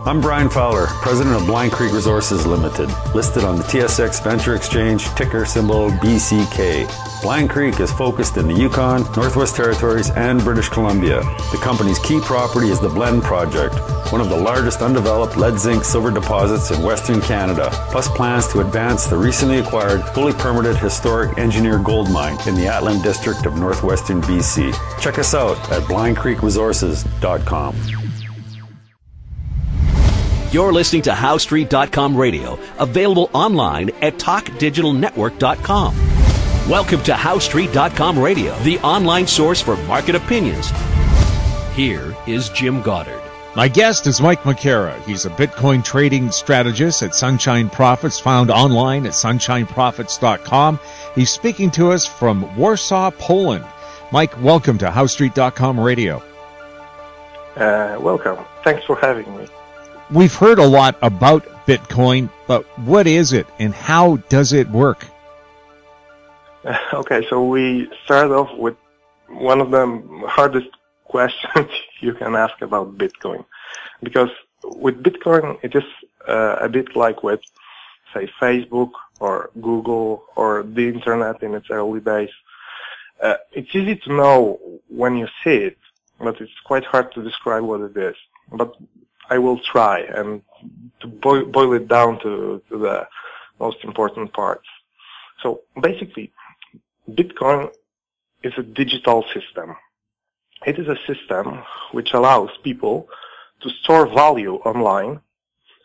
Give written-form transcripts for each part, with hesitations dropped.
I'm Brian Fowler, president of Blind Creek Resources Limited, listed on the TSX Venture Exchange, ticker symbol BCK. Blind Creek is focused in the Yukon, Northwest Territories, and British Columbia. The company's key property is the Blend Project, one of the largest undeveloped lead-zinc-silver deposits in Western Canada, plus plans to advance the recently acquired, fully permitted historic engineer gold mine in the Atlan District of Northwestern BC. Check us out at blindcreekresources.com. You're listening to HowStreet.com radio, available online at TalkDigitalNetwork.com. Welcome to HowStreet.com radio, the online source for market opinions. Here is Jim Goddard. My guest is Mike McAra. He's a Bitcoin trading strategist at Sunshine Profits, found online at sunshineprofits.com. He's speaking to us from Warsaw, Poland. Mike, welcome to HowStreet.com radio. Welcome. Thanks for having me. We've heard a lot about Bitcoin, but what is it and how does it work? Okay, so we start off with one of the hardest questions you can ask about Bitcoin. Because with Bitcoin, it is a bit like with, say, Facebook or Google or the Internet in its early days. It's easy to know when you see it, but it's quite hard to describe what it is. But I will try and to boil it down to the most important parts. So basically, Bitcoin is a digital system. It is a system which allows people to store value online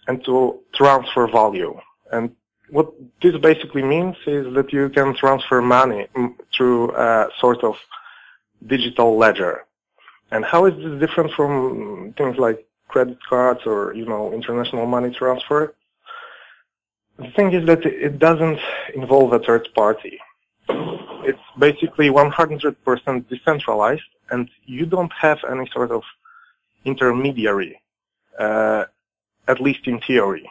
and to transfer value. And what this basically means is that you can transfer money through a sort of digital ledger. And how is this different from things like credit cards or, international money transfer? The thing is that it doesn't involve a third party. It's basically 100% decentralized, and you don't have any sort of intermediary, at least in theory.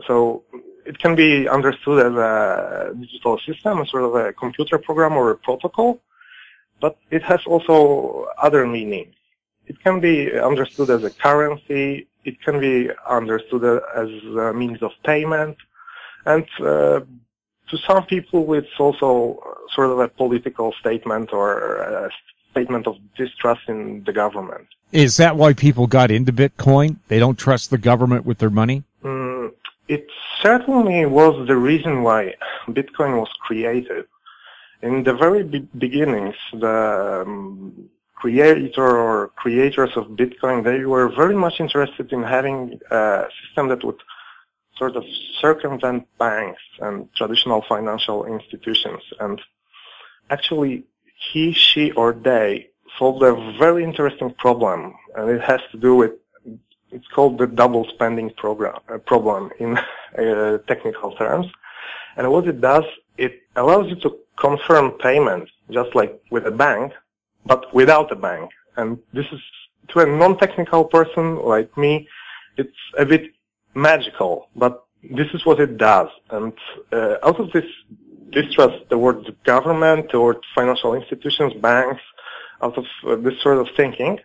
So it can be understood as a digital system, a sort of a computer program or a protocol, but it has also other meanings. It can be understood as a currency. It can be understood as a means of payment. And to some people, it's also sort of a political statement or a statement of distrust in the government. Is that why people got into Bitcoin? They don't trust the government with their money? It certainly was the reason why Bitcoin was created. In the very beginnings, the creator or creators of Bitcoin, they were very much interested in having a system that would sort of circumvent banks and traditional financial institutions. And actually, he, she, or they solved a very interesting problem, and it has to do with, it's called the double spending problem in technical terms. And what it does, it allows you to confirm payments, just like with a bank, but without a bank. And this is, to a non-technical person like me, it's a bit magical, but this is what it does. And out of this distrust towards the government, towards financial institutions, banks, out of this sort of thinking,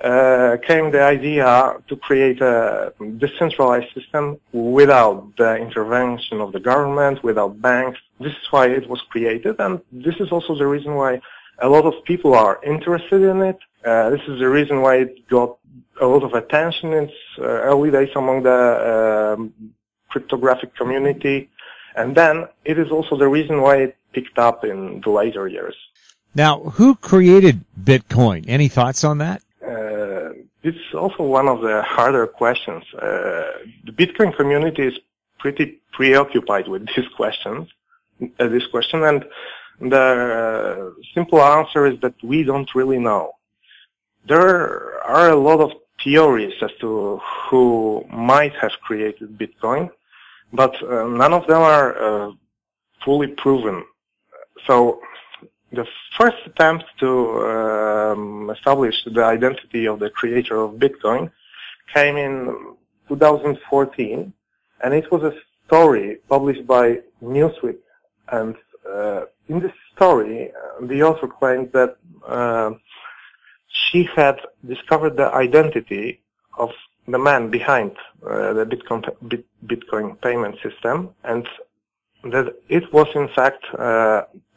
came the idea to create a decentralized system without the intervention of the government, without banks. This is why it was created, and this is also the reason why a lot of people are interested in it. This is the reason why it got a lot of attention in its early days among the cryptographic community. And then it is also the reason why it picked up in the later years. Now, who created Bitcoin? Any thoughts on that? It's also one of the harder questions. The Bitcoin community is pretty preoccupied with this question, and the simple answer is that we don't really know. There are a lot of theories as to who might have created Bitcoin, but none of them are fully proven. So the first attempt to establish the identity of the creator of Bitcoin came in 2014, and it was a story published by Newsweek. And in this story, the author claimed that she had discovered the identity of the man behind the Bitcoin payment system, and that it was in fact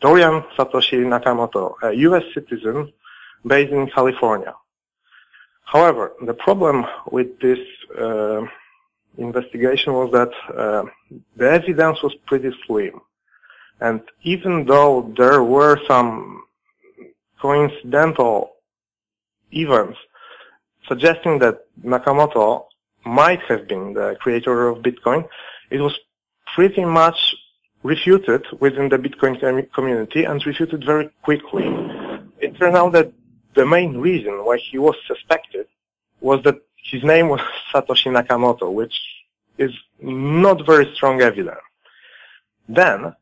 Dorian Satoshi Nakamoto, a U.S. citizen based in California. However, the problem with this investigation was that the evidence was pretty slim. And even though there were some coincidental events suggesting that Nakamoto might have been the creator of Bitcoin, it was pretty much refuted within the Bitcoin community and refuted very quickly. It turned out that the main reason why he was suspected was that his name was Satoshi Nakamoto, which is not very strong evidence. Then,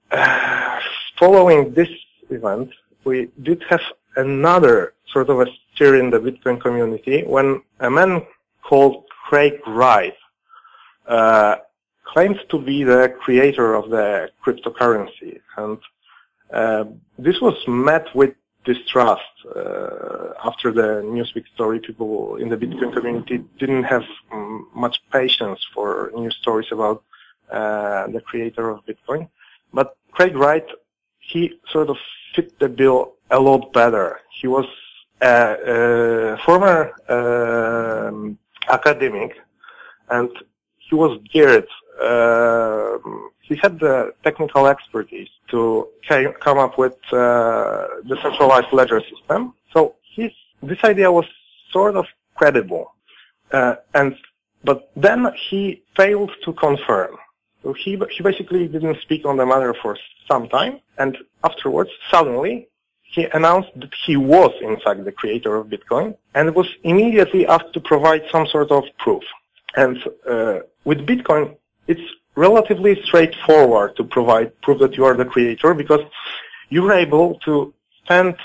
following this event, we did have another sort of a stir in the Bitcoin community when a man called Craig Wright claimed to be the creator of the cryptocurrency. And this was met with distrust. After the Newsweek story, people in the Bitcoin community didn't have much patience for news stories about the creator of Bitcoin. But Craig Wright, he sort of fit the bill a lot better. He was a former academic, and he was geared. He had the technical expertise to come up with the centralized ledger system. So this idea was sort of credible. But then he failed to confirm. So he basically didn't speak on the matter for some time, and afterwards, suddenly, he announced that he was, in fact, the creator of Bitcoin, and was immediately asked to provide some sort of proof. And with Bitcoin, it's relatively straightforward to provide proof that you are the creator, because you're able to spend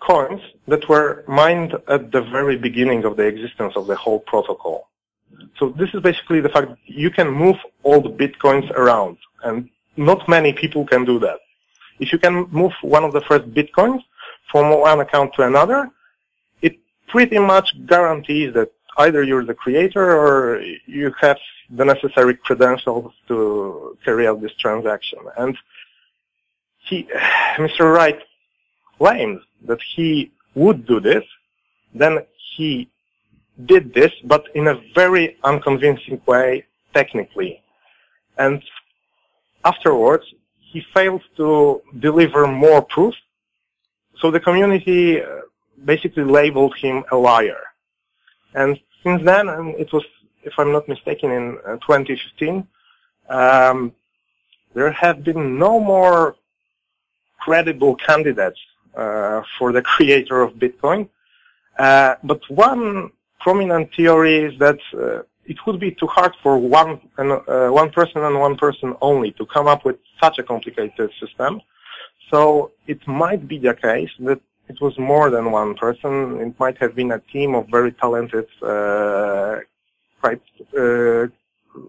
coins that were mined at the very beginning of the existence of the whole protocol. So this is basically the fact that you can move all the Bitcoins around, and not many people can do that. If you can move one of the first Bitcoins from one account to another, it pretty much guarantees that either you're the creator or you have the necessary credentials to carry out this transaction. And Mr. Wright claimed that he would do this, then he did this, but in a very unconvincing way, technically. And afterwards, he failed to deliver more proof, so the community basically labeled him a liar. And since then, and it was, if I'm not mistaken, in 2015, there have been no more credible candidates for the creator of Bitcoin. But one prominent theory is that it would be too hard for one person and one person only to come up with such a complicated system. So it might be the case that it was more than one person. It might have been a team of very talented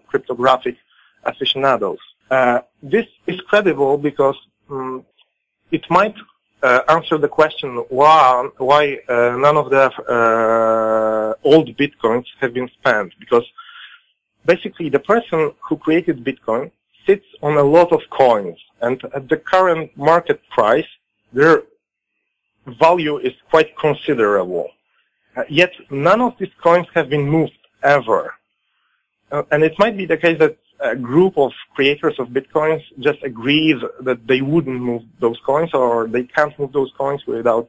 cryptographic aficionados. This is credible because it might answer the question why none of the old Bitcoins have been spent. Because basically the person who created Bitcoin sits on a lot of coins, and at the current market price, their value is quite considerable. Yet none of these coins have been moved ever. And it might be the case that a group of creators of Bitcoins just agrees that they wouldn't move those coins, or they can't move those coins without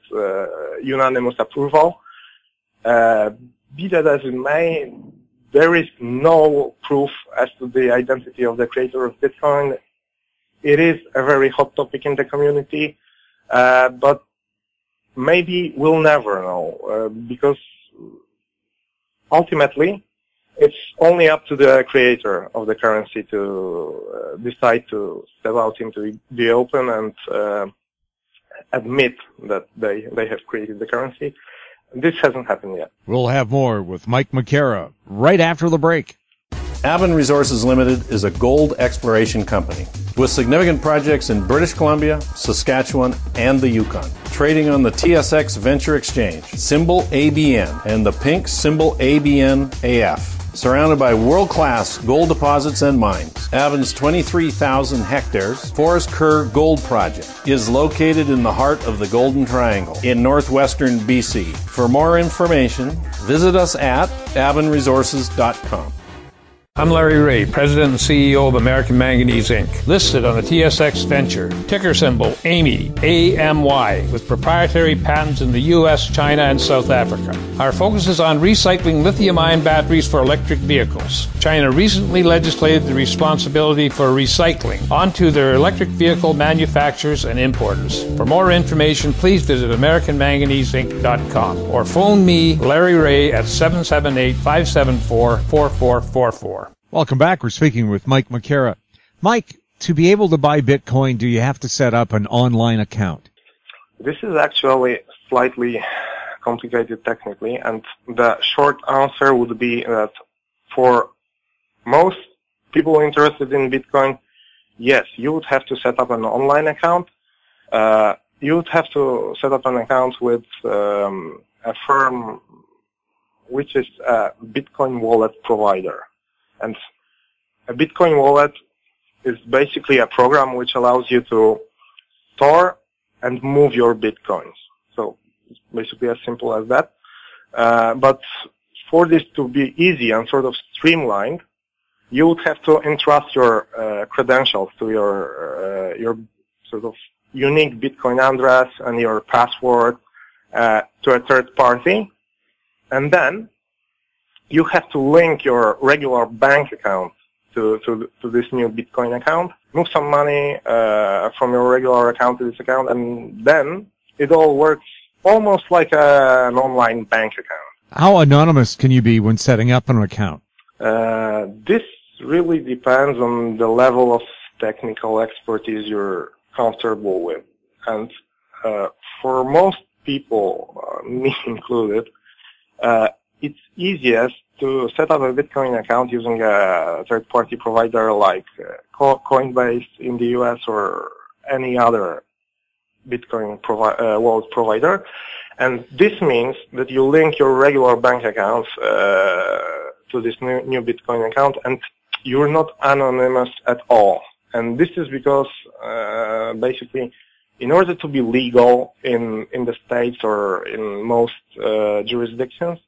unanimous approval. Be that as it may, there is no proof as to the identity of the creator of Bitcoin. It is a very hot topic in the community, but maybe we'll never know, because ultimately it's only up to the creator of the currency to decide to step out into the open and admit that they have created the currency. This hasn't happened yet. We'll have more with Mike McAra right after the break. Aben Resources Limited is a gold exploration company with significant projects in British Columbia, Saskatchewan, and the Yukon. Trading on the TSX Venture Exchange, symbol ABN, and the pink symbol ABN AF. surrounded by world-class gold deposits and mines. Avon's 23,000 hectares Forest Kerr Gold Project is located in the heart of the Golden Triangle in northwestern BC. For more information, visit us at avonresources.com. I'm Larry Ray, President and CEO of American Manganese, Inc., listed on the TSX Venture, ticker symbol AMY, A-M-Y, with proprietary patents in the U.S., China, and South Africa. Our focus is on recycling lithium-ion batteries for electric vehicles. China recently legislated the responsibility for recycling onto their electric vehicle manufacturers and importers. For more information, please visit AmericanManganeseInc.com or phone me, Larry Ray, at 778-574-4444. Welcome back. We're speaking with Mike McAra. Mike, to be able to buy Bitcoin, do you have to set up an online account? This is actually slightly complicated technically, and the short answer would be that for most people interested in Bitcoin, yes, you would have to set up an online account. You would have to set up an account with a firm which is a Bitcoin wallet provider. And a Bitcoin wallet is basically a program which allows you to store and move your Bitcoins. So it's basically as simple as that. But for this to be easy and sort of streamlined, you would have to entrust your credentials to your sort of unique Bitcoin address and your password to a third party. And then you have to link your regular bank account to this new Bitcoin account, move some money from your regular account to this account, and then it all works almost like an online bank account. How anonymous can you be when setting up an account? This really depends on the level of technical expertise you're comfortable with. And for most people, me included, it's easiest to set up a Bitcoin account using a third-party provider like Coinbase in the US or any other Bitcoin wallet provider. And this means that you link your regular bank accounts to this new Bitcoin account, and you're not anonymous at all. And this is because basically, in order to be legal in the States or in most jurisdictions,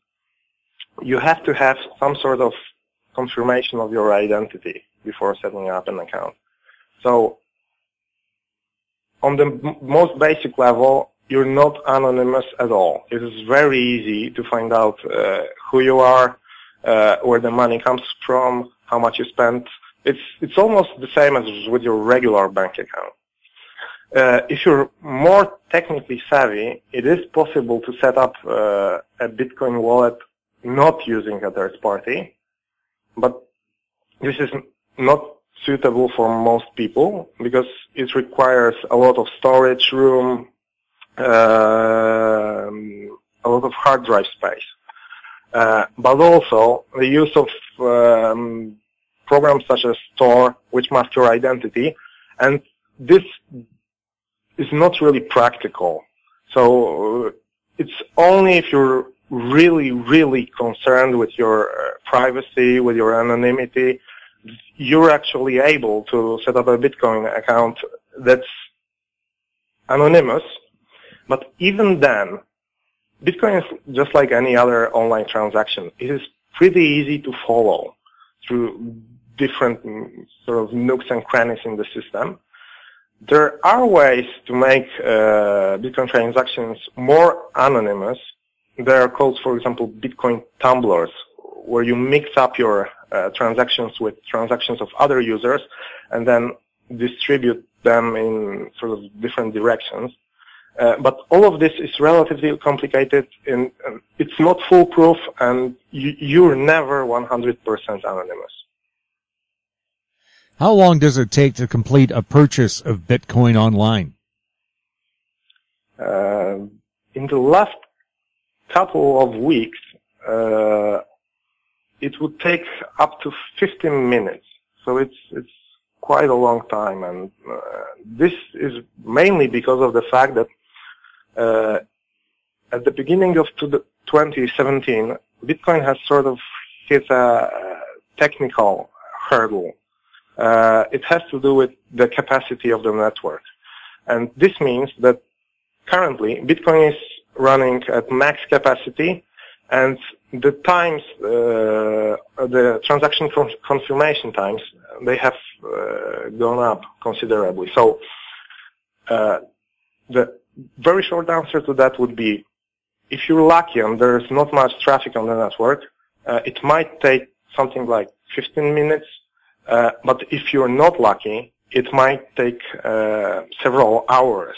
you have to have some sort of confirmation of your identity before setting up an account. So, on the most basic level, you're not anonymous at all. It is very easy to find out who you are, where the money comes from, how much you spent. It's almost the same as with your regular bank account. If you're more technically savvy, it is possible to set up a Bitcoin wallet not using a third party, but this is not suitable for most people because it requires a lot of storage room, a lot of hard drive space, but also the use of programs such as Soar, which mask your identity, and this is not really practical. So it's only if you're really, really concerned with your privacy, with your anonymity, you're actually able to set up a Bitcoin account that's anonymous. But even then, Bitcoin is just like any other online transaction. It is pretty easy to follow through different sort of nooks and crannies in the system. There are ways to make Bitcoin transactions more anonymous. There are called, for example, Bitcoin tumblers, where you mix up your transactions with transactions of other users and then distribute them in sort of different directions. But all of this is relatively complicated, and it's not foolproof, and you're never 100% anonymous. How long does it take to complete a purchase of Bitcoin online? In the last couple of weeks, it would take up to 15 minutes. So it's quite a long time, and this is mainly because of the fact that at the beginning of 2017, Bitcoin has sort of it's a technical hurdle. It has to do with the capacity of the network. And this means that currently Bitcoin is running at max capacity, and the times, the transaction confirmation times, they have gone up considerably. So the very short answer to that would be, if you're lucky and there's not much traffic on the network, it might take something like 15 minutes. But if you're not lucky, it might take several hours.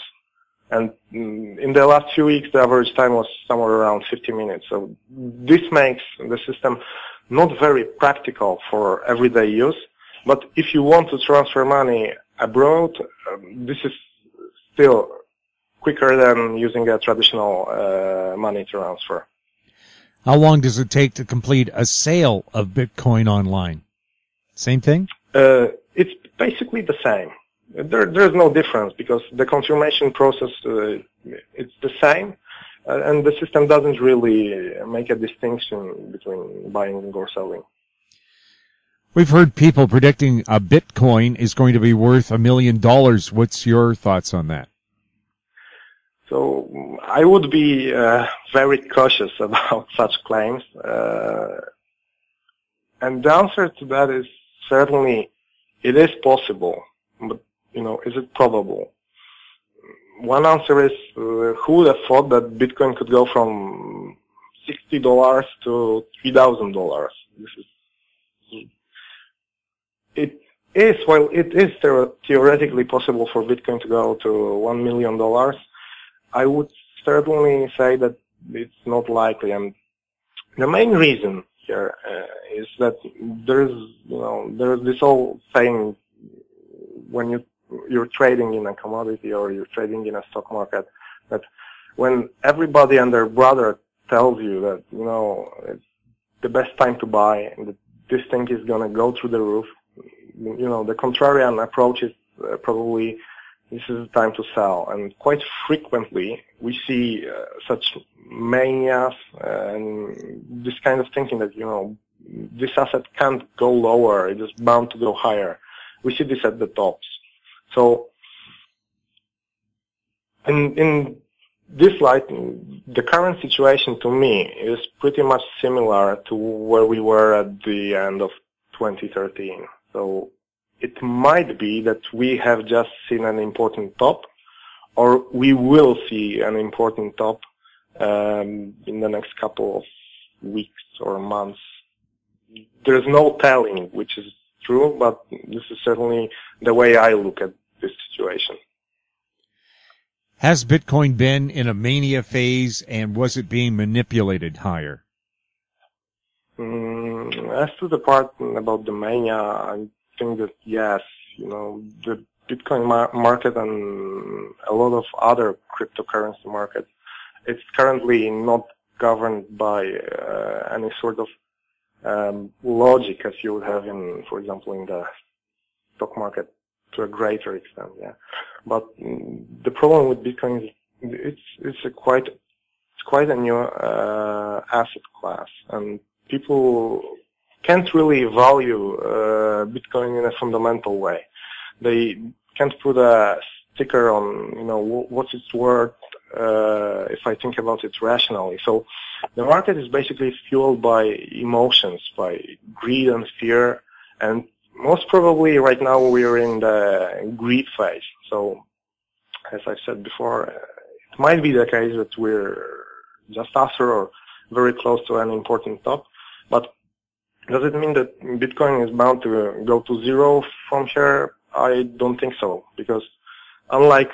And in the last few weeks, the average time was somewhere around 50 minutes. So this makes the system not very practical for everyday use. But if you want to transfer money abroad, this is still quicker than using a traditional money transfer. How long does it take to complete a sale of Bitcoin online? Same thing? It's basically the same. There's no difference because the confirmation process, it's the same, and the system doesn't really make a distinction between buying or selling. We've heard people predicting a Bitcoin is going to be worth $1 million. What's your thoughts on that? So I would be very cautious about such claims. And the answer to that is certainly it is possible, but, is it probable? One answer is, who would have thought that Bitcoin could go from $60 to $3,000? It is theoretically possible for Bitcoin to go to $1 million. I would certainly say that it's not likely, and the main reason here is that there's this whole thing when you're trading in a commodity or you're trading in a stock market, that when everybody and their brother tells you that it's the best time to buy and that this thing is going to go through the roof, the contrarian approach is probably this is the time to sell. And quite frequently we see such manias and this kind of thinking that, this asset can't go lower, it is bound to go higher. We see this at the tops. So in this light, the current situation to me is pretty much similar to where we were at the end of 2013. So it might be that we have just seen an important top, or we will see an important top in the next couple of weeks or months. There's no telling which is true, but this is certainly the way I look at this situation. Has Bitcoin been in a mania phase, and was it being manipulated higher? As to the part about the mania, I think that yes, the Bitcoin market and a lot of other cryptocurrency markets, it's currently not governed by any sort of logic as you would have in, for example, in the stock market to a greater extent. Yeah, but the problem with Bitcoin is it's quite a new asset class, and people can't really value Bitcoin in a fundamental way. They can't put a sticker on, what's its worth if I think about it rationally. So the market is basically fueled by emotions, by greed and fear, and most probably right now we're in the greed phase. So as I said before, it might be the case that we're just after or very close to an important top, but does it mean that Bitcoin is bound to go to zero from here? I don't think so, because unlike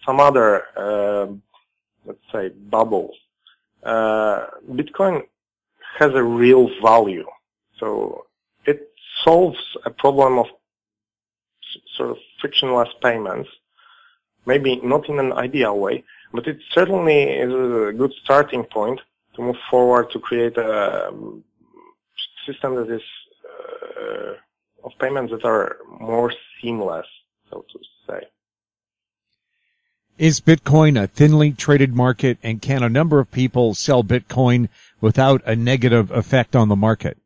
some other, let's say, bubbles, Bitcoin has a real value. So it solves a problem of sort of frictionless payments, maybe not in an ideal way, but it certainly is a good starting point to move forward to create a system that is of payments that are more seamless, so to say. Is Bitcoin a thinly traded market, and can a number of people sell Bitcoin without a negative effect on the market?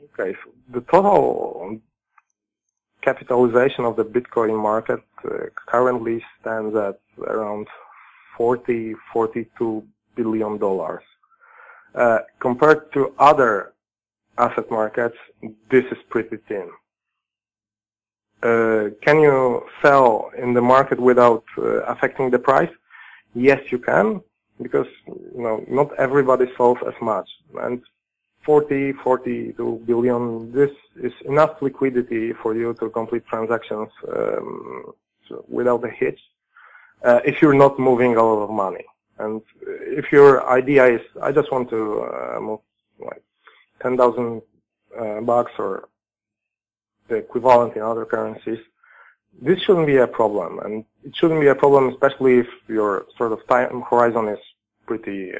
Okay, so the total capitalization of the Bitcoin market currently stands at around $42 billion. Compared to other asset markets, this is pretty thin. Can you sell in the market without affecting the price? Yes, you can, because not everybody sells as much. And 42 billion, this is enough liquidity for you to complete transactions without a hitch, if you're not moving a lot of money. And if your idea is, I just want to move like 10,000 bucks or the equivalent in other currencies, this shouldn't be a problem. And it shouldn't be a problem, especially if your sort of time horizon is pretty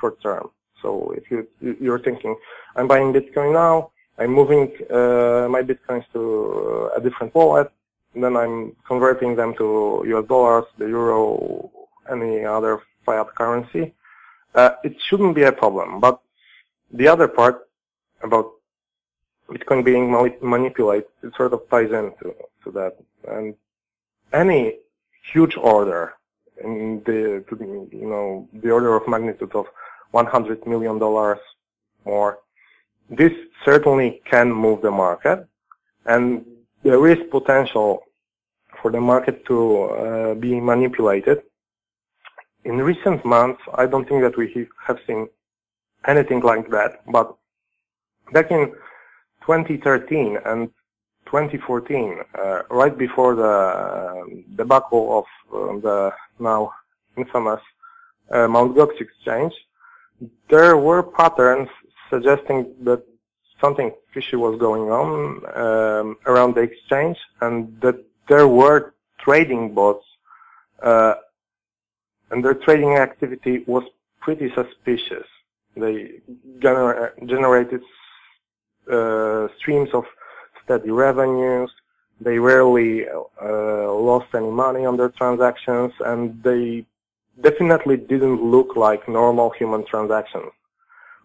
short term. So if you're thinking, I'm buying Bitcoin now, I'm moving my Bitcoins to a different wallet, and then I'm converting them to US dollars, the euro, any other fiat currency, it shouldn't be a problem. But the other part about Bitcoin being manipulated, it sort of ties into that. And any huge order in the order of magnitude of $100 million more, this certainly can move the market, and there is potential for the market to be manipulated. In recent months, I don't think that we have seen anything like that, but back in 2013 and 2014, right before the debacle of the now infamous Mt. Gox exchange, there were patterns suggesting that something fishy was going on around the exchange, and that there were trading bots, and their trading activity was pretty suspicious. They generated streams of steady revenues. They rarely lost any money on their transactions, and they definitely didn't look like normal human transactions.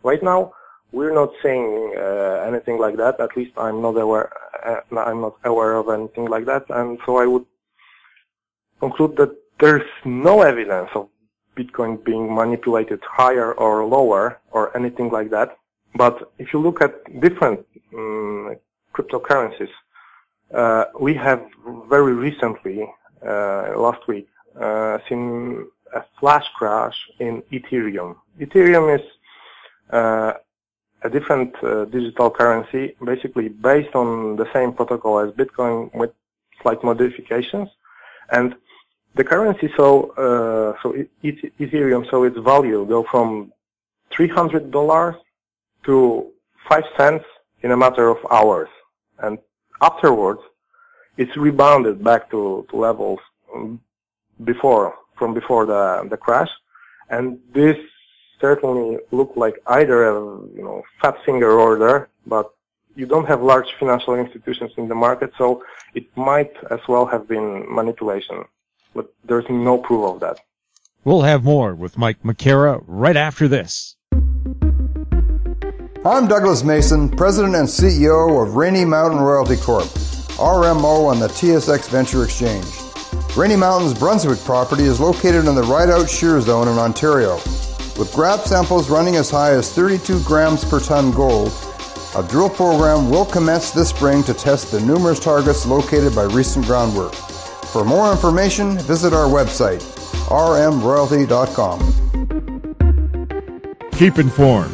Right now, we're not seeing anything like that. At least I'm not aware of anything like that, and so I would conclude that there's no evidence of Bitcoin being manipulated higher or lower or anything like that. But if you look at different cryptocurrencies, we have very recently, last week, seen a flash crash in Ethereum. Ethereum is a different digital currency, basically based on the same protocol as Bitcoin with slight modifications. And the currency Ethereum saw its value go from $300 to 5 cents in a matter of hours. And afterwards, it's rebounded back to levels from before the crash. And this certainly looked like either a fat finger order, but you don't have large financial institutions in the market, so it might as well have been manipulation. But there's no proof of that. We'll have more with Mike McAra right after this. I'm Douglas Mason, President and CEO of Rainy Mountain Royalty Corp., RMO on the TSX Venture Exchange. Rainy Mountain's Brunswick property is located in the Rideout Shear Zone in Ontario. With grab samples running as high as 32 grams per ton gold, a drill program will commence this spring to test the numerous targets located by recent groundwork. For more information, visit our website, rmroyalty.com. Keep informed.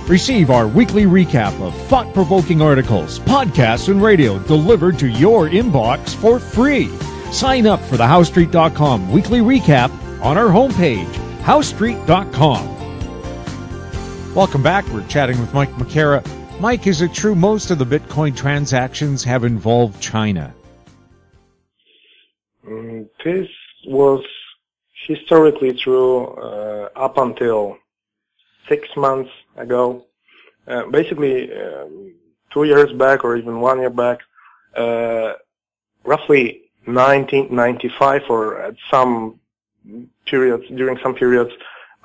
Receive our weekly recap of thought-provoking articles, podcasts, and radio delivered to your inbox for free. Sign up for the HowStreet.com weekly recap on our homepage, HowStreet.com. Welcome back. We're chatting with Mike McAra. Mike, is it true most of the Bitcoin transactions have involved China? This was historically true up until 6 months ago. Basically, 2 years back or even 1 year back, roughly 1995 or at some periods, during some periods,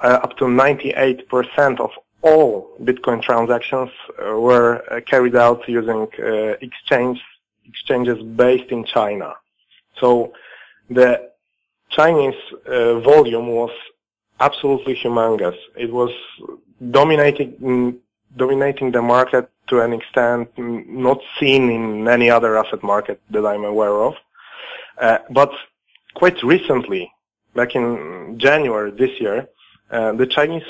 up to 98% of all Bitcoin transactions were carried out using exchanges based in China. So the Chinese volume was absolutely humongous. It was dominating the market to an extent not seen in any other asset market that I'm aware of. But quite recently, back in January this year, the Chinese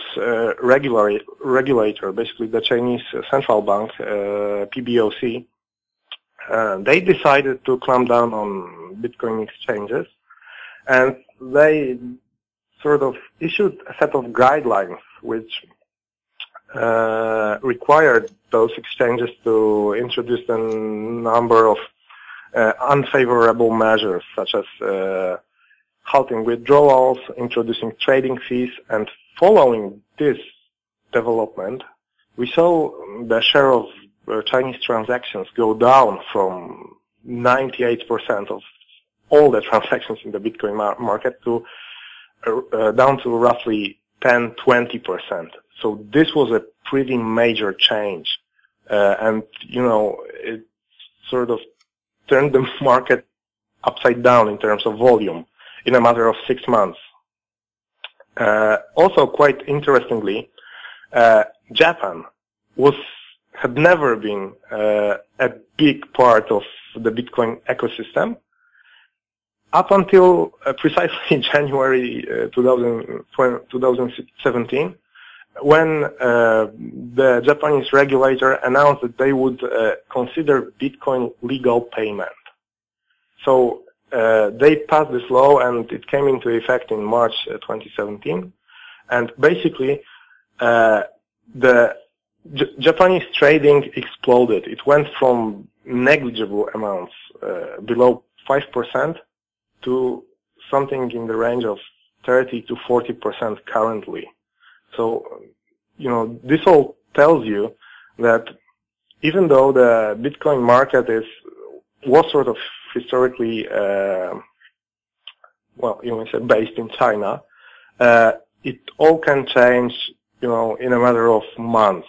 regulator, basically the Chinese central bank, PBOC, they decided to clamp down on Bitcoin exchanges, and they sort of issued a set of guidelines which required those exchanges to introduce a number of unfavorable measures, such as halting withdrawals, introducing trading fees, and following this development, we saw the share of Chinese transactions go down from 98% of all the transactions in the Bitcoin market to down to roughly 10-20%. So this was a pretty major change, and it sort of turned the market upside down in terms of volume in a matter of 6 months. Also, quite interestingly, Japan had never been a big part of the Bitcoin ecosystem up until precisely January 2017, when the Japanese regulator announced that they would consider Bitcoin legal payment. So they passed this law, and it came into effect in March 2017. And basically, the Japanese trading exploded. It went from negligible amounts, below 5%, to something in the range of 30 to 40% currently. So, this all tells you that even though the Bitcoin market was sort of historically, based in China, it all can change, in a matter of months.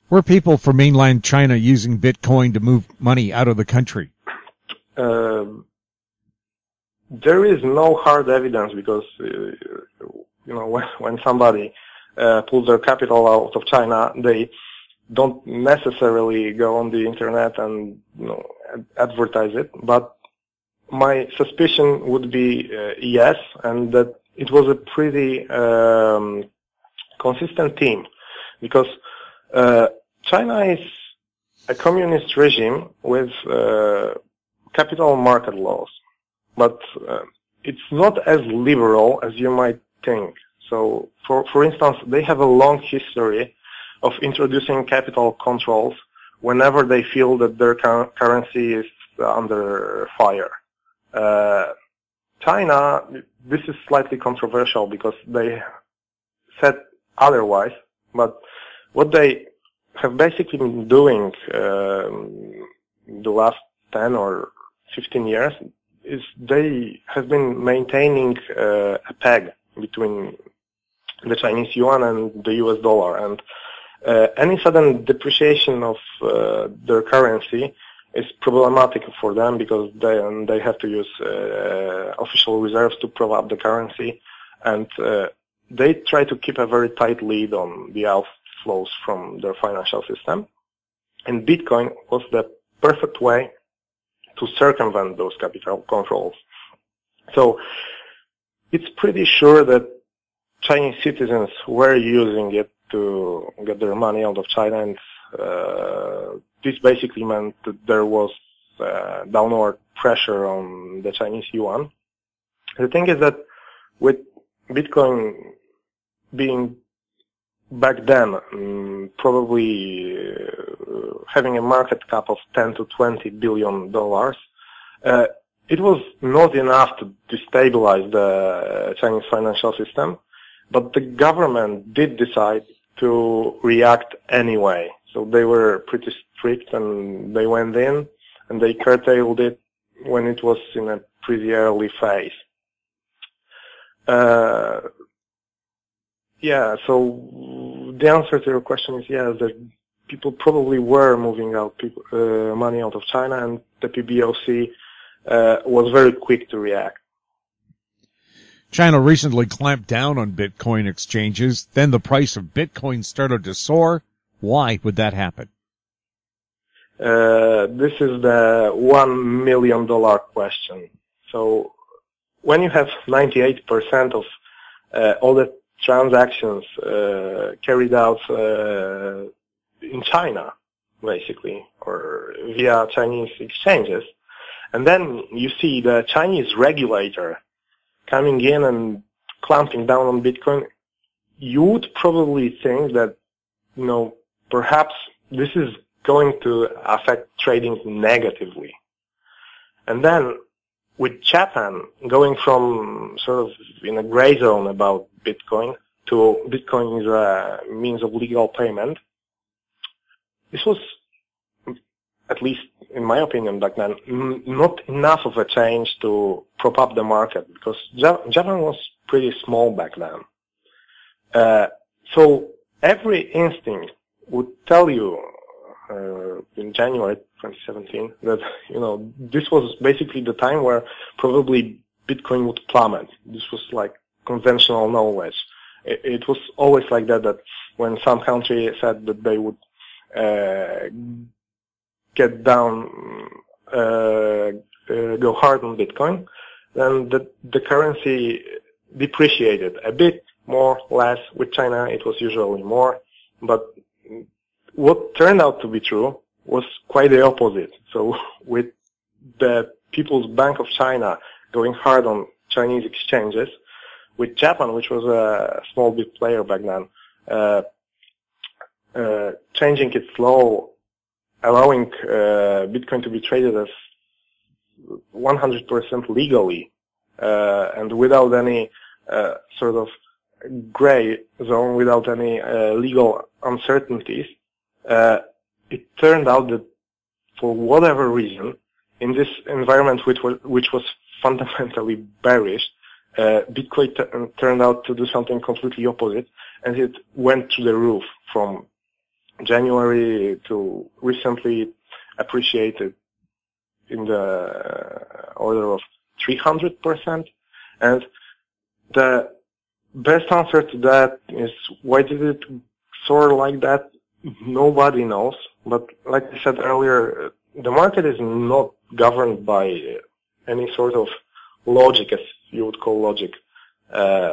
Were people from mainland China using Bitcoin to move money out of the country? There is no hard evidence because, when somebody pulls their capital out of China, they don't necessarily go on the internet and, advertise it. But my suspicion would be yes, and that it was a pretty consistent theme, because China is a communist regime with capital market laws, but it's not as liberal as you might think. So, for instance, they have a long history of introducing capital controls whenever they feel that their currency is under fire. China, this is slightly controversial because they said otherwise, but what they have basically been doing the last 10 or 15 years is they have been maintaining a peg between the Chinese yuan and the US dollar, and any sudden depreciation of their currency is problematic for them because they have to use official reserves to prop up the currency, and they try to keep a very tight lead on the outflows from their financial system. And Bitcoin was the perfect way to circumvent those capital controls. So it's pretty sure that Chinese citizens were using it to get their money out of China, and this basically meant that there was downward pressure on the Chinese yuan. The thing is that with Bitcoin being back then probably having a market cap of $10 to $20 billion, it was not enough to destabilize the Chinese financial system, but the government did decide to react anyway. So they were pretty strict, and they went in and they curtailed it when it was in a pretty early phase. So the answer to your question is yes, that people probably were moving out money out of China, and the PBOC was very quick to react. China recently clamped down on Bitcoin exchanges. Then the price of Bitcoin started to soar. Why would that happen? This is the $1 million question. So when you have 98% of all the transactions carried out in China, basically, or via Chinese exchanges, and then you see the Chinese regulator coming in and clamping down on Bitcoin, you would probably think that, perhaps this is going to affect trading negatively. And then with Japan going from sort of in a gray zone about Bitcoin to Bitcoin is a means of legal payment, this was, at least in my opinion back then, not enough of a change to prop up the market, because Japan was pretty small back then. So every instinct would tell you in January 2017 that, this was basically the time where probably Bitcoin would plummet. This was like conventional knowledge. It was always like that when some country said that they would get down, go hard on Bitcoin, then the currency depreciated a bit, more, less. With China, it was usually more. But what turned out to be true was quite the opposite. So with the People's Bank of China going hard on Chinese exchanges, with Japan, which was a small bit player back then, changing its law, allowing Bitcoin to be traded as 100% legally, and without any sort of gray zone, without any legal uncertainties, it turned out that for whatever reason, in this environment which was fundamentally bearish, Bitcoin turned out to do something completely opposite, and it went through the roof from January to recently appreciated in the order of 300%. And the best answer to that is, why did it soar like that? Nobody knows. But like I said earlier, the market is not governed by any sort of logic, as you would call logic, as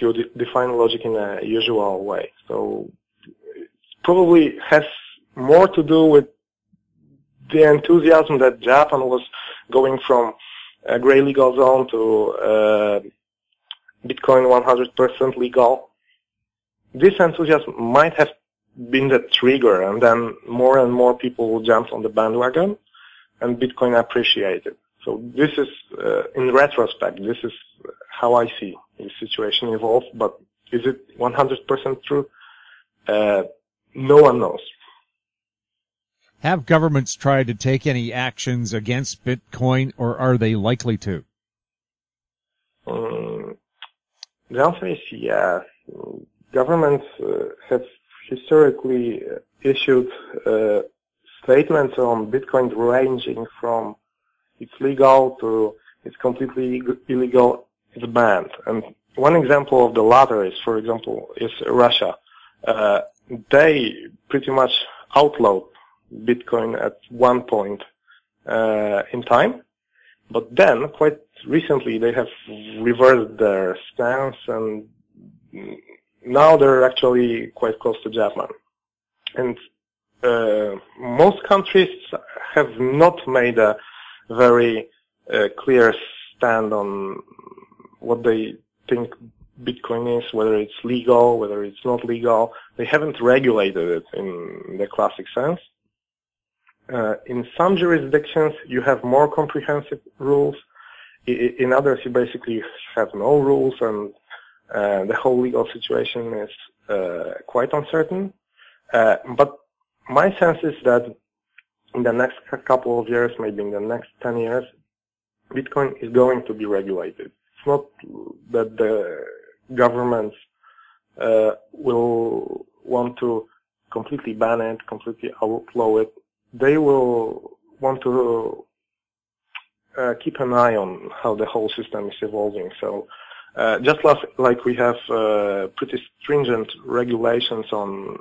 you define logic in a usual way. So it probably has more to do with the enthusiasm that Japan was going from a gray legal zone to Bitcoin 100% legal. This enthusiasm might have been the trigger, and then more and more people jumped on the bandwagon, and Bitcoin appreciated. So this is, in retrospect, this is how I see the situation evolve, but is it 100% true? No one knows. Have governments tried to take any actions against Bitcoin, or are they likely to? The answer is yes. Governments have historically issued statements on Bitcoin ranging from it's legal to it's completely illegal, it's banned. And one example of the latter is, for example, is Russia. They pretty much outlawed Bitcoin at one point in time, but then quite recently they have reversed their stance, and now they're actually quite close to Japan. And most countries have not made a very clear stand on what they think Bitcoin is, whether it's legal, whether it's not legal. They haven't regulated it in the classic sense. In some jurisdictions, you have more comprehensive rules. In others, you basically have no rules, and the whole legal situation is quite uncertain. But my sense is that in the next couple of years, maybe in the next 10 years, Bitcoin is going to be regulated. It's not that the governments will want to completely ban it, completely outlaw it. They will want to keep an eye on how the whole system is evolving. So just like we have pretty stringent regulations on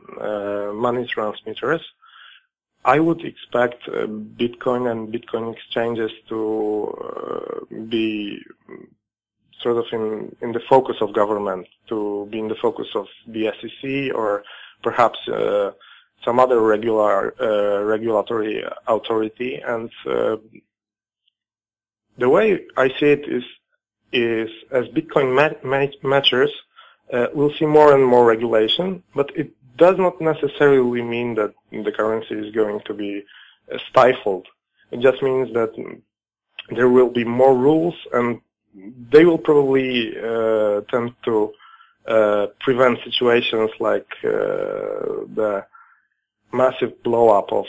money transmitters, I would expect Bitcoin and Bitcoin exchanges to be sort of in the focus of government, to be in the focus of the SEC or perhaps some other regulatory authority. And the way I see it is as Bitcoin matures, we'll see more and more regulation, but it does not necessarily mean that the currency is going to be stifled. It just means that there will be more rules, and they will probably tend to prevent situations like the massive blow-up of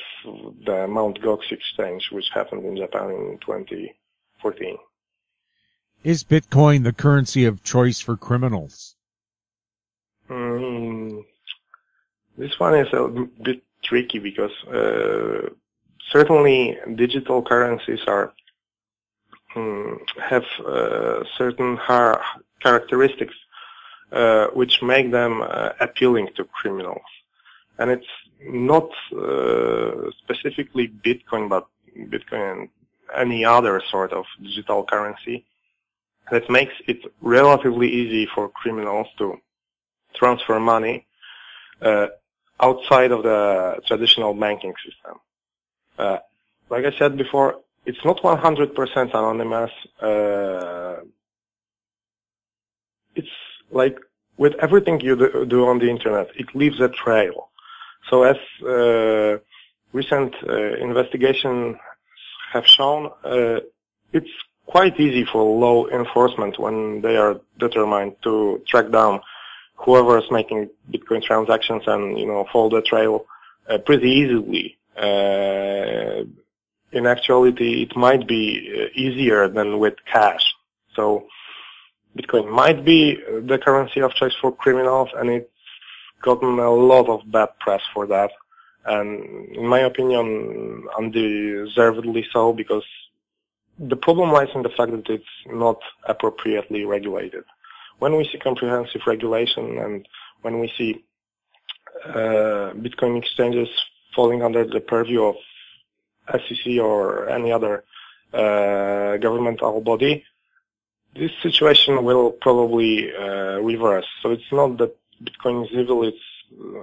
the Mt. Gox exchange, which happened in Japan in 2014. Is Bitcoin the currency of choice for criminals? This one is a bit tricky because certainly digital currencies have certain characteristics which make them appealing to criminals. And it's not specifically Bitcoin, but Bitcoin and any other sort of digital currency that makes it relatively easy for criminals to transfer money outside of the traditional banking system. Like I said before, it's not 100% anonymous. It's like with everything you do on the internet, it leaves a trail. So as recent investigations have shown, it's quite easy for law enforcement when they are determined to track down whoever is making Bitcoin transactions and, follow the trail pretty easily. In actuality, it might be easier than with cash. So Bitcoin might be the currency of choice for criminals, and it's gotten a lot of bad press for that. And in my opinion, undeservedly so, because the problem lies in the fact that it's not appropriately regulated. When we see comprehensive regulation and when we see Bitcoin exchanges falling under the purview of SEC or any other governmental body, this situation will probably reverse. So it's not that Bitcoin is evil, it's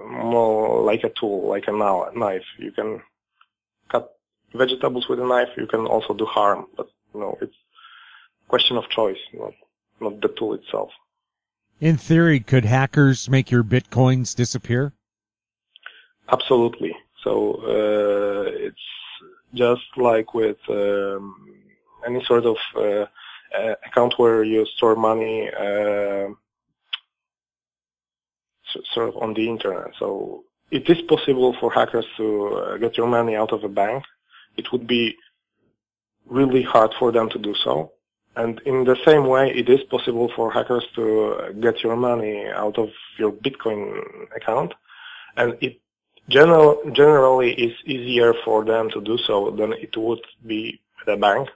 more like a tool, like a knife. You can cut vegetables with a knife, you can also do harm, but it's a question of choice, not the tool itself. In theory, could hackers make your Bitcoins disappear? Absolutely. So it's just like with any sort of account where you store money sort of on the internet. So it is possible for hackers to get your money out of a bank. It would be really hard for them to do so. And in the same way, it is possible for hackers to get your money out of your Bitcoin account. And it generally is easier for them to do so than it would be at a bank.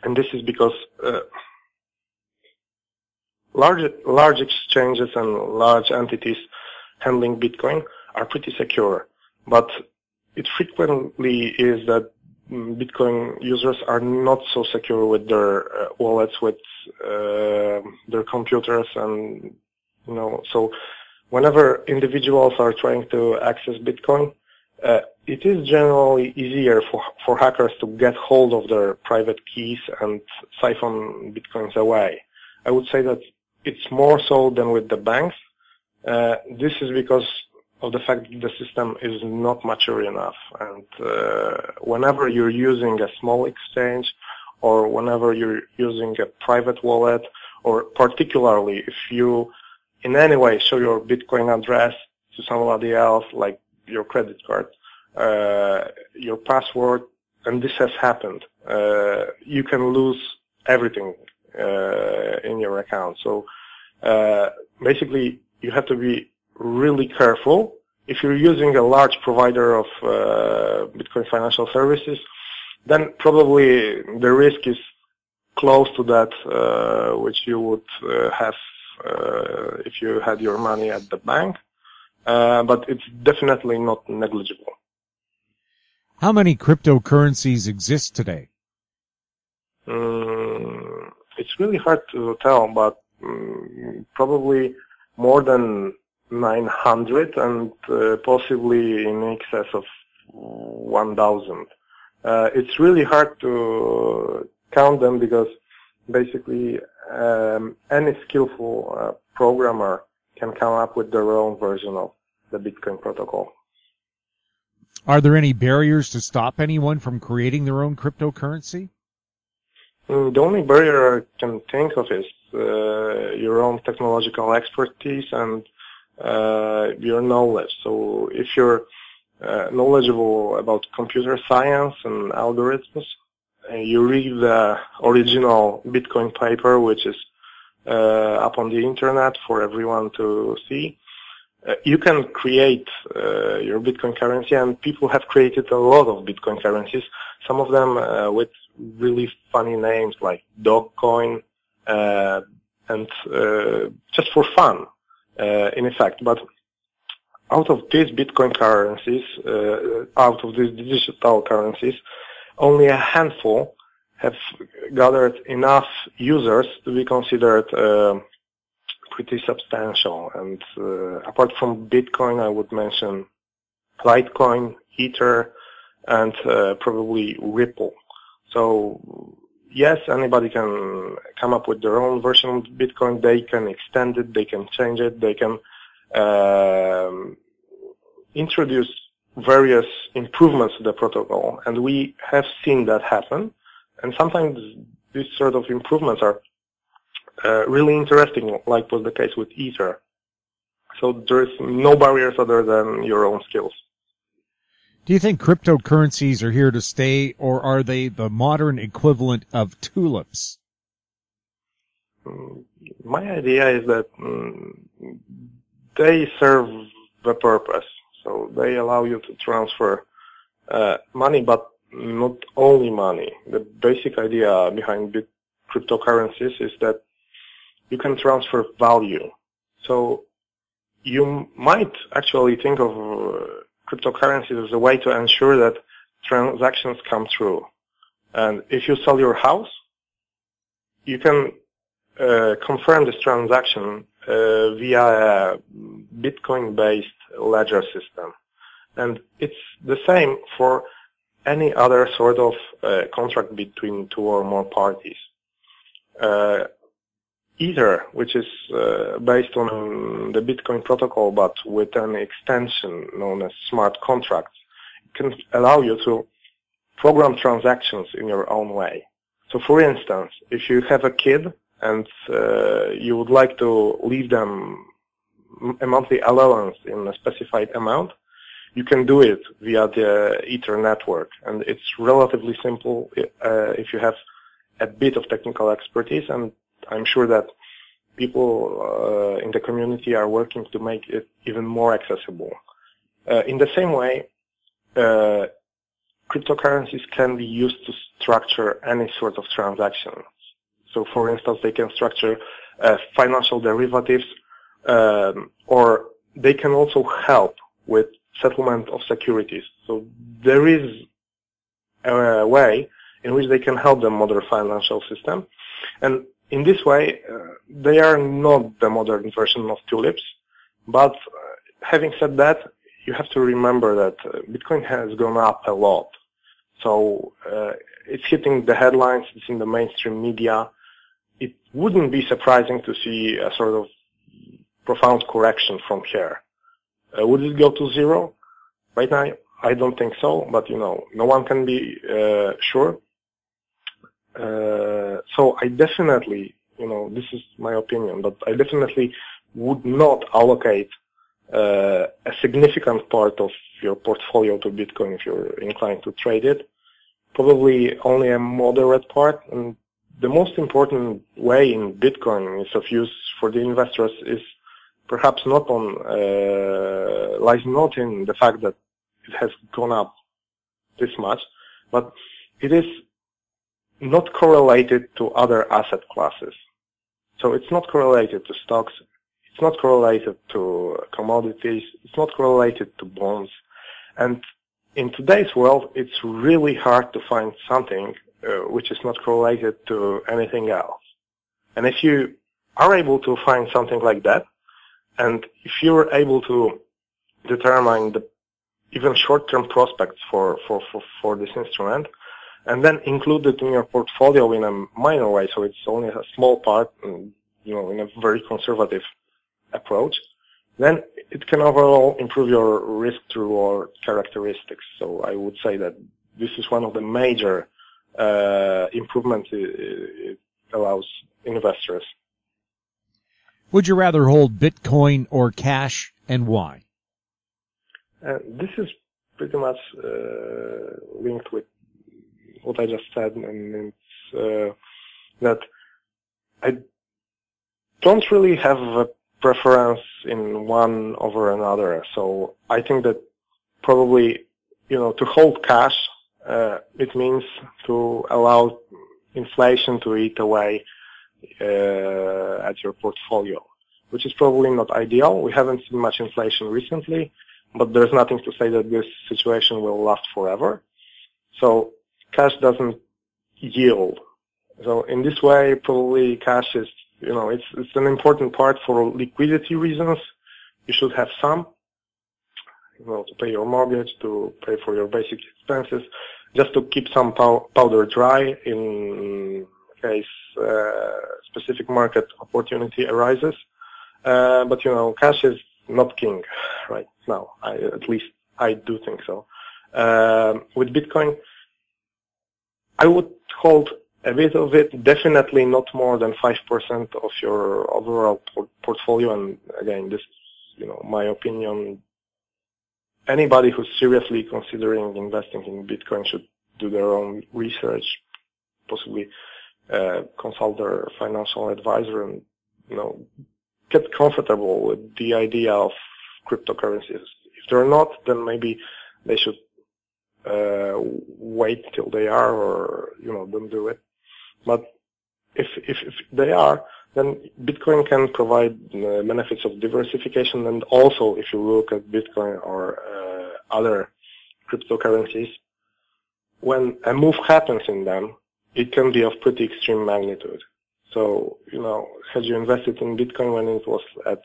And this is because large exchanges and large entities handling Bitcoin are pretty secure. But it frequently is that Bitcoin users are not so secure with their wallets, with their computers, and so whenever individuals are trying to access Bitcoin, it is generally easier for hackers to get hold of their private keys and siphon Bitcoins away. I would say that it's more so than with the banks. This is because of the fact that the system is not mature enough. And whenever you're using a small exchange, or whenever you're using a private wallet, or particularly if you in any way show your Bitcoin address to somebody else, like your credit card, your password, and this has happened, you can lose everything in your account. So basically, you have to be really careful. If you're using a large provider of Bitcoin financial services, then probably the risk is close to that which you would have if you had your money at the bank, but it's definitely not negligible. How many cryptocurrencies exist today? It's really hard to tell, but probably more than 900 and possibly in excess of 1,000. It's really hard to count them because basically any skillful programmer can come up with their own version of the Bitcoin protocol. Are there any barriers to stop anyone from creating their own cryptocurrency? The only barrier I can think of is your own technological expertise and your knowledge. So if you're knowledgeable about computer science and algorithms, you read the original Bitcoin paper, which is up on the internet for everyone to see. You can create your Bitcoin currency, and people have created a lot of Bitcoin currencies, some of them with really funny names like Dogcoin, and just for fun, in effect. But out of these Bitcoin currencies, out of these digital currencies, only a handful have gathered enough users to be considered pretty substantial. And apart from Bitcoin, I would mention Litecoin, Ether, and probably Ripple. So yes, anybody can come up with their own version of Bitcoin. They can extend it, they can change it, they can introduce various improvements to the protocol, and we have seen that happen. And sometimes these sort of improvements are really interesting, like was the case with Ether. So there is no barriers other than your own skills. Do you think cryptocurrencies are here to stay, or are they the modern equivalent of tulips? My idea is that they serve the purpose. So they allow you to transfer money, but not only money. The basic idea behind cryptocurrencies is that you can transfer value. So you might actually think of cryptocurrencies as a way to ensure that transactions come through. And if you sell your house, you can confirm this transaction via a Bitcoin-based ledger system. And it's the same for any other sort of contract between two or more parties. Ether, which is based on the Bitcoin protocol but with an extension known as smart contracts, can allow you to program transactions in your own way. So for instance, if you have a kid and you would like to leave them a monthly allowance in a specified amount, you can do it via the Ether network. And it's relatively simple if you have a bit of technical expertise, and I'm sure that people in the community are working to make it even more accessible. In the same way, cryptocurrencies can be used to structure any sort of transaction. So for instance, they can structure financial derivatives, or they can also help with settlement of securities. So there is a way in which they can help the modern financial system. And in this way, they are not the modern version of tulips. But having said that, you have to remember that Bitcoin has gone up a lot. So it's hitting the headlines, it's in the mainstream media. It wouldn't be surprising to see a sort of profound correction from here. Would it go to zero? Right now, I don't think so, but no one can be sure. So I definitely, this is my opinion, but I definitely would not allocate a significant part of your portfolio to Bitcoin if you're inclined to trade it. Probably only a moderate part. And the most important way in Bitcoin is of use for the investors is perhaps not lies not in the fact that it has gone up this much, but it is not correlated to other asset classes. So it's not correlated to stocks, it's not correlated to commodities, it's not correlated to bonds. And in today's world, it's really hard to find something which is not correlated to anything else. And if you are able to find something like that, and if you're able to determine the even short-term prospects for this instrument, and then include it in your portfolio in a minor way, so it's only a small part, in a very conservative approach, then it can overall improve your risk-to-reward characteristics. So I would say that this is one of the major improvements it allows investors. Would you rather hold Bitcoin or cash, and why? This is pretty much linked with what I just said, and it's that I don't really have a preference in one over another. So I think that probably, to hold cash, it means to allow inflation to eat away at your portfolio, which is probably not ideal. We haven't seen much inflation recently, but there's nothing to say that this situation will last forever. So cash doesn't yield. So in this way, probably cash is, it's an important part for liquidity reasons. You should have some, to pay your mortgage, to pay for your basic expenses, just to keep some powder dry in case specific market opportunity arises. But cash is not king right now. At least I do think so. With Bitcoin, I would hold a bit of it, definitely not more than 5% of your overall portfolio. And again, this is, my opinion. Anybody who's seriously considering investing in Bitcoin should do their own research, possibly consult their financial advisor, and get comfortable with the idea of cryptocurrencies. If they're not, then maybe they should wait till they are, or don't do it. But if they are, then Bitcoin can provide benefits of diversification. And also, if you look at Bitcoin or other cryptocurrencies, when a move happens in them, it can be of pretty extreme magnitude. So, had you invested in Bitcoin when it was at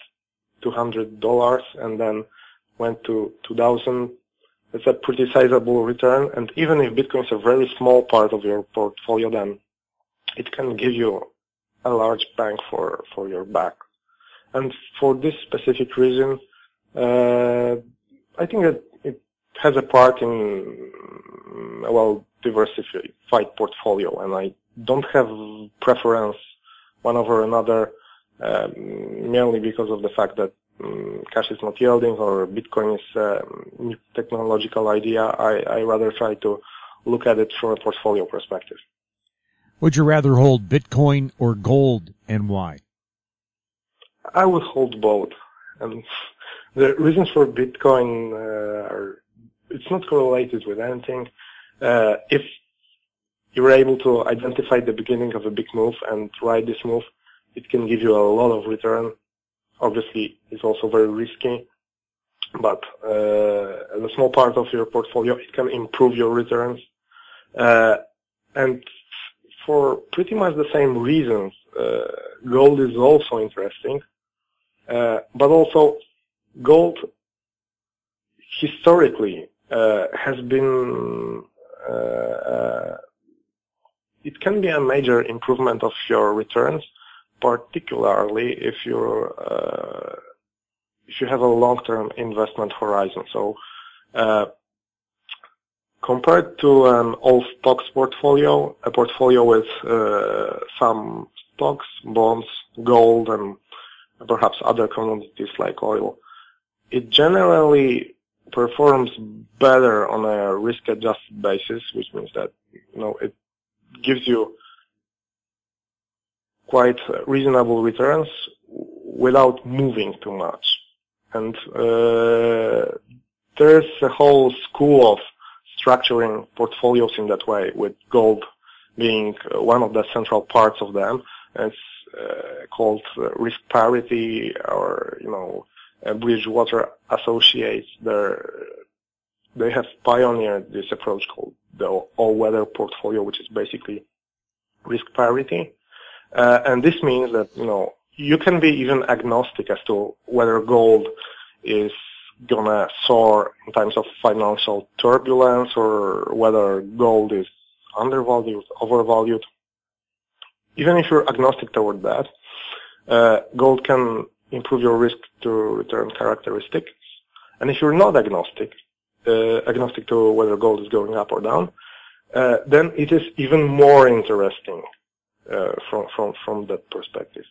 $200 and then went to 2,000, it's a pretty sizable return. And even if Bitcoin is a very small part of your portfolio, then it can give you a large bang for your buck. And for this specific reason, I think that it has a part in a well-diversified portfolio, and I don't have preference one over another merely because of the fact that cash is not yielding or Bitcoin is a new technological idea. I rather try to look at it from a portfolio perspective. Would you rather hold Bitcoin or gold, and why? I would hold both. And the reasons for Bitcoin it's not correlated with anything. If you're able to identify the beginning of a big move and ride this move, it can give you a lot of return. Obviously, it's also very risky, but as a small part of your portfolio, it can improve your returns. And for pretty much the same reasons, gold is also interesting. But also, gold historically has been, it can be a major improvement of your returns, particularly if you have a long-term investment horizon. So, compared to an all stocks portfolio, a portfolio with some stocks, bonds, gold, and perhaps other commodities like oil, it generally performs better on a risk-adjusted basis, which means that it gives you quite reasonable returns without moving too much. And there's a whole school of structuring portfolios in that way, with gold being one of the central parts of them. It's called risk parity, or Bridgewater Associates. They have pioneered this approach called the all-weather portfolio, which is basically risk parity. And this means that, you can be even agnostic as to whether gold is gonna soar in times of financial turbulence, or whether gold is undervalued, overvalued. Even if you're agnostic toward that, gold can improve your risk to return characteristics. And if you're not agnostic to whether gold is going up or down, then it is even more interesting from that perspective.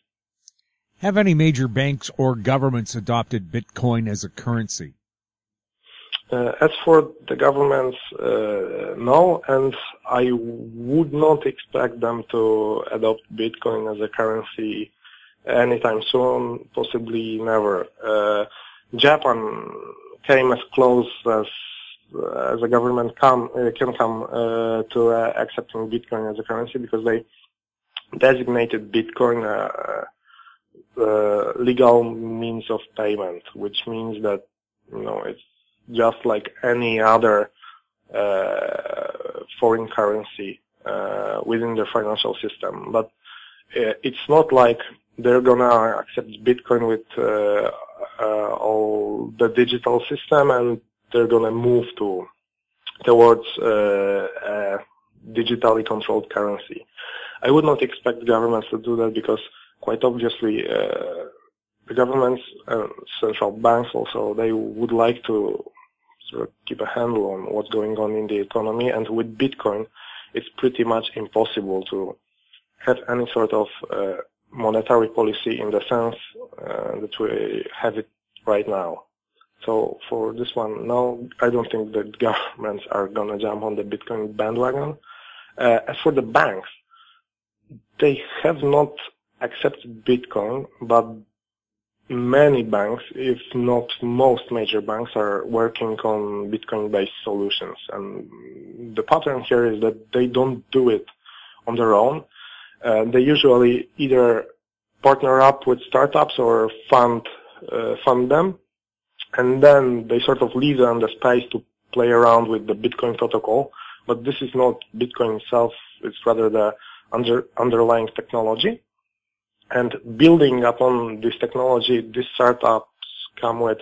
Have any major banks or governments adopted Bitcoin as a currency? As for the governments, no, and I would not expect them to adopt Bitcoin as a currency anytime soon, possibly never. Japan came as close as a government can come to accepting Bitcoin as a currency, because they designated Bitcoin legal means of payment, which means that it's just like any other foreign currency within the financial system. But it's not like they're gonna accept Bitcoin with all the digital system, and they're gonna move towards a digitally controlled currency. I would not expect governments to do that, because quite obviously the governments and central banks also, they would like to sort of keep a handle on what's going on in the economy. And with Bitcoin, it's pretty much impossible to have any sort of monetary policy in the sense that we have it right now. So for this one, no, I don't think that governments are going to jump on the Bitcoin bandwagon. As for the banks, they have not accepted Bitcoin, but many banks, if not most major banks, are working on Bitcoin-based solutions. And the pattern here is that they don't do it on their own. They usually either partner up with startups or fund them, and then they sort of leave them the space to play around with the Bitcoin protocol. But this is not Bitcoin itself, it's rather the underlying technology. And building upon this technology, these startups come with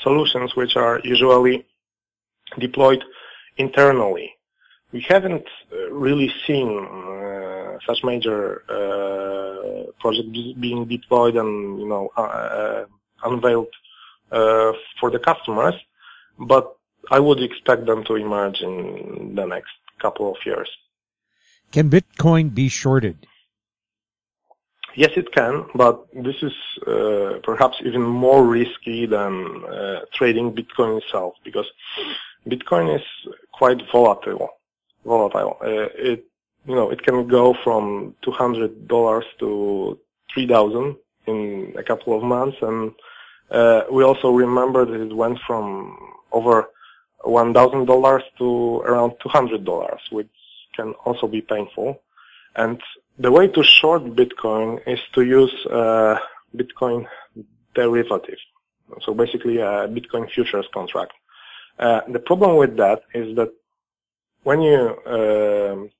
solutions which are usually deployed internally. We haven't really seen such major projects being deployed and unveiled for the customers, but I would expect them to emerge in the next couple of years. Can Bitcoin be shorted? Yes, it can, but this is perhaps even more risky than trading Bitcoin itself, because Bitcoin is quite volatile. It can go from $200 to $3,000 in a couple of months, and we also remember that it went from over $1,000 to around $200, which can also be painful. And the way to short Bitcoin is to use Bitcoin derivative, so basically a Bitcoin futures contract. The problem with that is that when you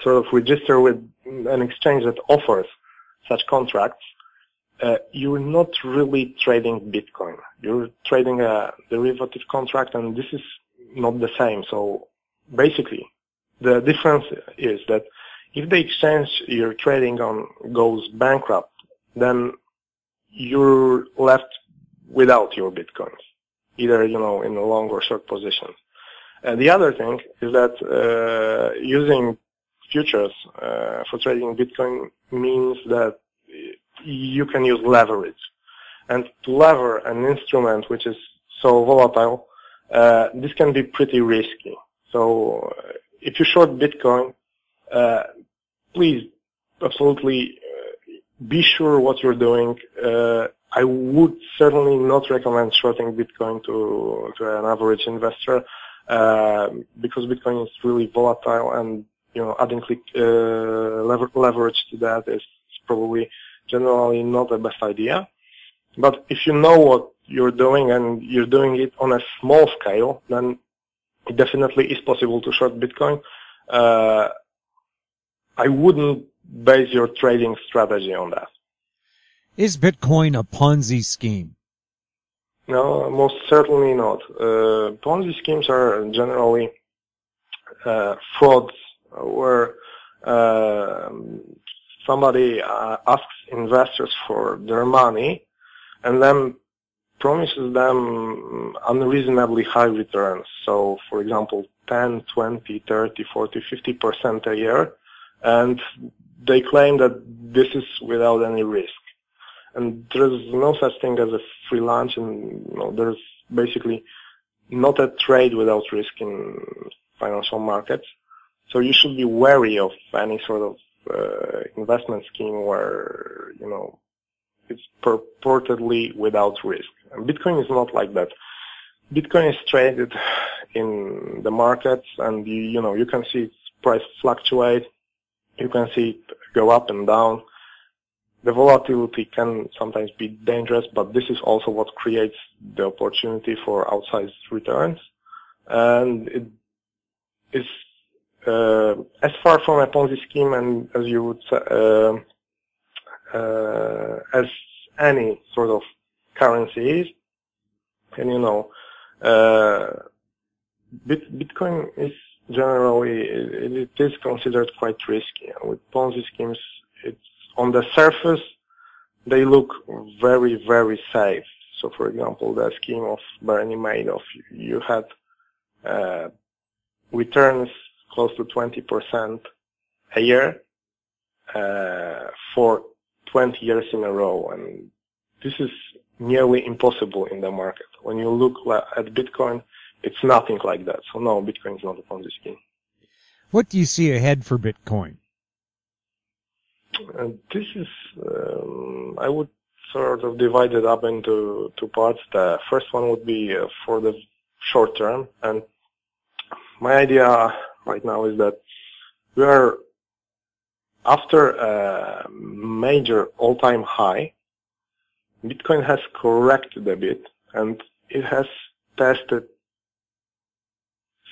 sort of register with an exchange that offers such contracts, you're not really trading Bitcoin. You're trading a derivative contract, and this is not the same. So basically, the difference is that if the exchange you're trading on goes bankrupt, then you're left without your Bitcoins, either, in a long or short position. And the other thing is that using futures for trading Bitcoin means that you can use leverage. And to lever an instrument which is so volatile, this can be pretty risky. So if you short Bitcoin, please absolutely be sure what you're doing. I would certainly not recommend shorting Bitcoin to an average investor, because Bitcoin is really volatile, and adding leverage to that is probably generally not the best idea. But if you know what you're doing and you're doing it on a small scale, then it definitely is possible to short Bitcoin. I wouldn't base your trading strategy on that. Is Bitcoin a Ponzi scheme? No, most certainly not. Ponzi schemes are generally frauds where somebody asks investors for their money and then promises them unreasonably high returns. So, for example, 10, 20, 30, 40, 50% a year, and they claim that this is without any risk. And there's no such thing as a free lunch, and there's basically not a trade without risk in financial markets. So you should be wary of any sort of investment scheme where it's purportedly without risk. And Bitcoin is not like that. Bitcoin is traded in the markets, and you can see its price fluctuate. You can see it go up and down. The volatility can sometimes be dangerous, but this is also what creates the opportunity for outsized returns. And it is as far from a Ponzi scheme, and as you would say, as any sort of currency is. And Bitcoin is generally, it is considered quite risky. And with Ponzi schemes, it's on the surface, they look very, very safe. So, for example, the scheme of Bernie Madoff, you had returns close to 20% a year for 20 years in a row, and this is nearly impossible in the market. When you look at Bitcoin, it's nothing like that. So no, Bitcoin is not a Ponzi scheme. What do you see ahead for Bitcoin? This is, I would sort of divide it up into two parts. The first one would be for the short term, and my idea right now is that we are after a major all-time high. Bitcoin has corrected a bit, and it has tested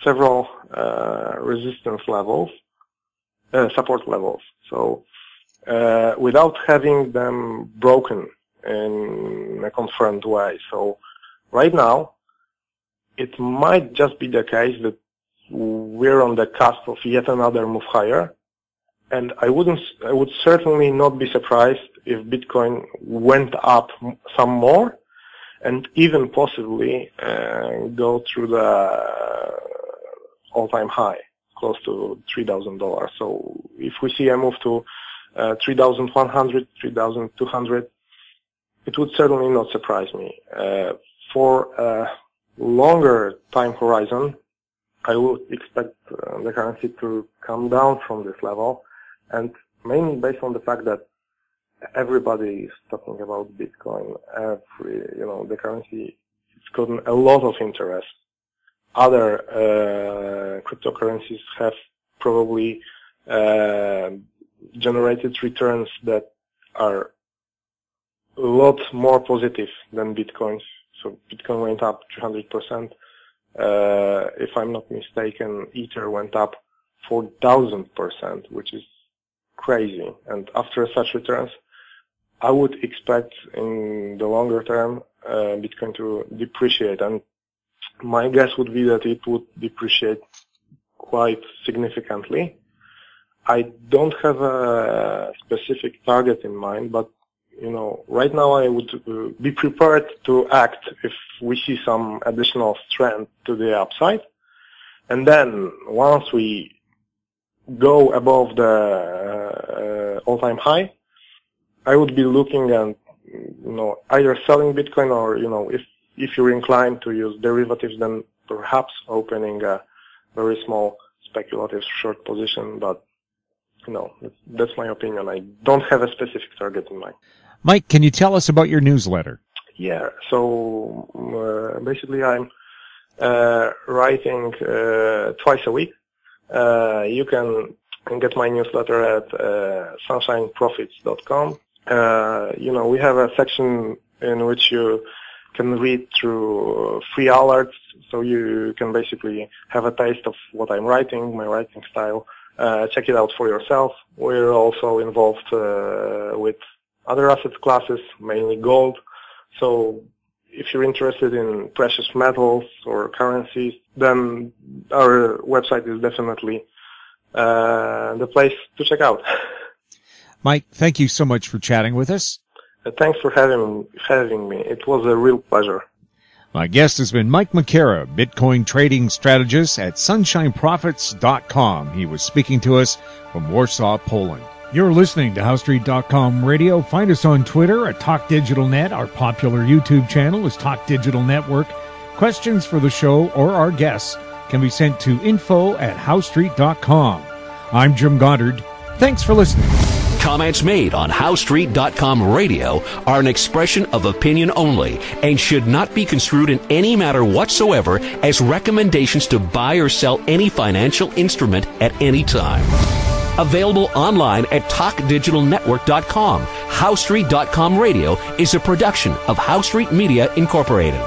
several resistance levels, support levels. So without having them broken in a confirmed way. So right now, it might just be the case that we're on the cusp of yet another move higher. And I would certainly not be surprised if Bitcoin went up some more and even possibly go through the all-time high, close to $3,000. So if we see a move to 3,100, 3,200, it would certainly not surprise me. For a longer time horizon, I would expect the currency to come down from this level, and mainly based on the fact that everybody is talking about Bitcoin. The currency, it's gotten a lot of interest. Other cryptocurrencies have probably generated returns that are a lot more positive than Bitcoin's. So Bitcoin went up 200%. If I'm not mistaken, Ether went up 4,000%, which is crazy. And after such returns, I would expect in the longer term Bitcoin to depreciate. And my guess would be that it would depreciate quite significantly. I don't have a specific target in mind, but right now I would be prepared to act if we see some additional strength to the upside. And then once we go above the all-time high, I would be looking at, either selling Bitcoin or, if you're inclined to use derivatives, then perhaps opening a very small speculative short position. But That's my opinion. I don't have a specific target in mind. Mike, can you tell us about your newsletter? Yeah, so basically I'm writing twice a week. You can get my newsletter at sunshineprofits.com. We have a section in which you can read through free alerts, so you can basically have a taste of what I'm writing, my writing style. Check it out for yourself. We're also involved with other asset classes, mainly gold. So if you're interested in precious metals or currencies, then our website is definitely the place to check out. Mike, thank you so much for chatting with us. Thanks for having me. It was a real pleasure. My guest has been Mike McAra, Bitcoin trading strategist at sunshineprofits.com. He was speaking to us from Warsaw, Poland. You're listening to HowStreet.com radio. Find us on Twitter at TalkDigitalNet. Our popular YouTube channel is Talk Digital Network. Questions for the show or our guests can be sent to info@HowStreet.com. I'm Jim Goddard. Thanks for listening. Comments made on HowStreet.com radio are an expression of opinion only and should not be construed in any matter whatsoever as recommendations to buy or sell any financial instrument at any time. Available online at TalkDigitalNetwork.com. HowStreet.com radio is a production of HowStreet Media Incorporated.